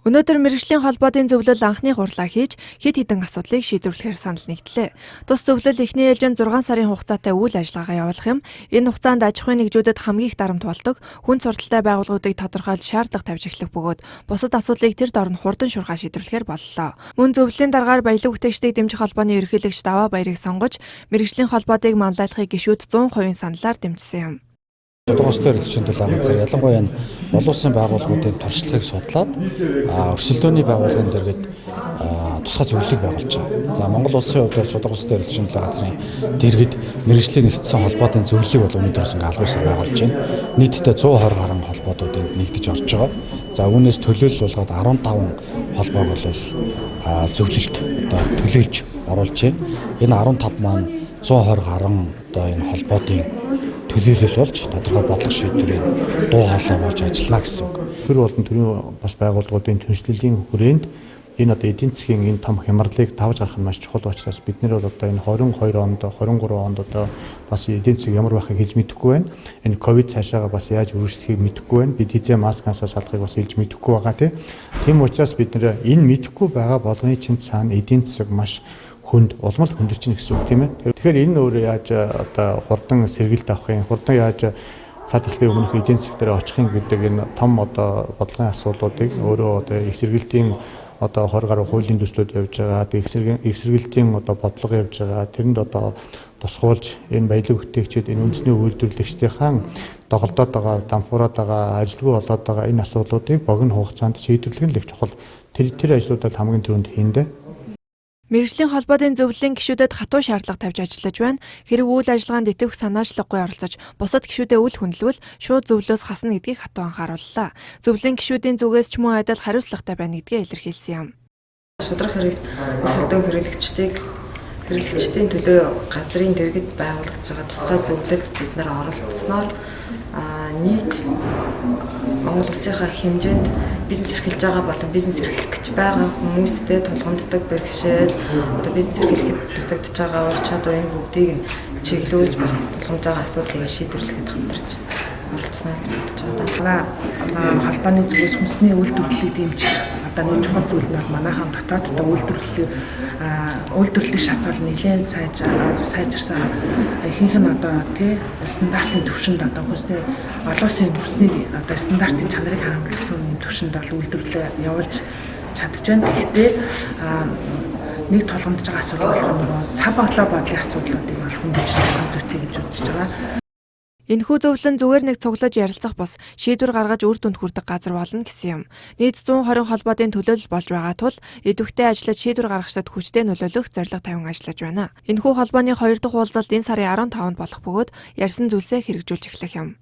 Өнөөдөр мэргэжлийн холбоотын зөвлөл анхны хурлаа хийж хэд хэдэн асуудлыг шийдвэрлэхээр санал нэгдлээ. Тус зөвлөл эхний ээлжинд 6 сарын хугацаатай үйл ажиллагаа явуулах юм. Энэ хугацаанд аж ахуйн нэгжүүдэд хамгийн их дарамт болдог хүн сурталтай байгууллагуудыг тодорхойлж шаардлага тавьж эхлэх бөгөөд бусад асуудлыг тэр дор нь хурдан шурхаа шийдвэрлэхээр боллоо. Мөн зөвлөлийн дараагаар баялаг бүтээгчдийг дэмжих холбооны ерөнхийлөгч Даваа Баярыг сонгож мэргэжлийн холбоотыг манлайлахыг гишүүд 100% саналаар дэмжсэн юм. Тодорхойлолттой хэрэгжлийн төлөө газар ялангуяа энэ олон улсын байгууллагуудын туршлагыг судлаад өрсөлдөөний байгууллагын дэргэд тусгай зөвлөлийг байгуулж байгаа. За Монгол улсын хувьд бол тодорхойлолттой хэрэгжлийн төлөө газрын дэргэд мэргэжлийн нэгдсэн холбоотын зөвлөлийг бол өнөөдрөөс аль биесээр байгуулж байна. Нийтдээ 120 гаруй холбоотууд энд нэгдэж орж байгаа. За үүнээс төлөөлөл болгоод 15 холбоог бол зөвлөлт одоо төлөөлж оруулж байна. Энэ 15 маань 120 гаруй одоо энэ холбоотын төлөөлөл болж тодорхой бодлого шийдвэрийн дуу хоолой болж ажиллана гэсэн үг. Тэр болон төрийн бас байгууллагуудын түншлэлийн хүрээнд энэ одоо эдийн засгийн энэ том хямралыг тавж гарах нь маш чухал учраас бид нэр бол одоо энэ 22 онд 23 онд одоо бас эдийн засаг ямар байхыг хэлж мэдэхгүй байна. Энэ ковид цаашаага бас яаж үргэлжлэхийг мэдэхгүй байна. Бид хизээ маскаасаа салахыг бас хэлж мэдэхгүй байгаа тийм учраас бид нэр энэ мэдэхгүй байгаа болгоны чинь цаана эдийн засаг маш хүнд улмал хүндэрч гэсэн үг тийм ээ. Тэгэхээр энэ өөр яаж одоо хурдан сэргэлт авах юм, хурдан яаж цаад талхын өмнөх эдийн засаг дээр очихын гэдэг энэ том одоо бодлогын асуудлуудыг өөрөө одоо их сэргэлтийн одоо 20 гаруй хуулийн төслүүд явж байгаа. Их сэргэлтийн одоо бодлого явж байгаа. Тэрэнд одоо тусгуулж энэ баялаг бүтээгчид энэ үндэсний үйлдвэрлэгчдийн доголдоод байгаа, дампуураад байгаа, ажилгүй болоод байгаа энэ асуудлуудыг богино хугацаанд шийдвэрлэх нь л их чухал. Тэр ажлуудад хамгийн түрүүнд хийндэ. Мэргэжлийн холбоотын зөвлөлийн гишүүдэд хатуу шаардлага тавьж ажиллаж байна. Хэрэг үйл ажиллагаанд итгэвх санаачлаггүй оролцож, бусад гишүүдэд үл хүндлвэл шууд зөвлөөс хасна гэдгийг хатуу анхаарууллаа. Зөвлөлийн гишүүдийн зүгээс ч мөн адил хариуцлагатай байна гэдгийг илэрхийлсэн юм. Шудрах хэрэгт өрсөлдөөн хэрэглэгчдийн төлөө газрын дэргэд байгуулагдж байгаа тусгай зөвлөлд бид нар оролцсноор нийт Монгол улсынхаа хэмжээнд бизнес эрхэлж байгаа болон бизнес эрхлэх гэж байгаа хүмүүстэй тулгамддаг бэрхшээл одоо бизнес эрхлэхэд дутагдж байгаа ур чадвар энэ бүгдийг чиглүүлж бас тулгамж байгаа асуудлыг шийдвэрлэхэд хамтарч оролцсноо гэж бодож байгаа. Холбооны зүгээс хүнсний үйлдвэрлэлийг дэмжих одоо нэг чухал зүйл нь манайхан дотооддоо үйлдвэрлэлийн шатвал нэлээд сайжирсан ихэнх нь одоо стандартын түвшинд одоо хүнсний олон улсын хүнсний одоо стандартын чанарыг хангасан түвшинд бол үйлдвэрлэлээ явуулж чадж байна. Гэхдээ нэг тулгамдж байгаа асуудал болох нь сав болоо бодлын асуудлуудыг бол хүндэж байгаа зүйтэй гэж үзэж байгаа. Энэхүү зөвлөн зүгээр нэг цуглаж ярилцах бус шийдвэр гаргаж үр дүнд хүрэх газар болно гэсэн юм. Нийт 120 холбоотын төлөөлөл болж байгаа тул идэвхтэй ажиллаж шийдвэр гаргахад хүчтэй нөлөөлөх зорилго тавин ажиллаж байна. Энэхүү холбооны 2 дахь уулзалт энэ сарын 15-нд болох бөгөөд ярьсан зүйлсээ хэрэгжүүлж эхлэх юм.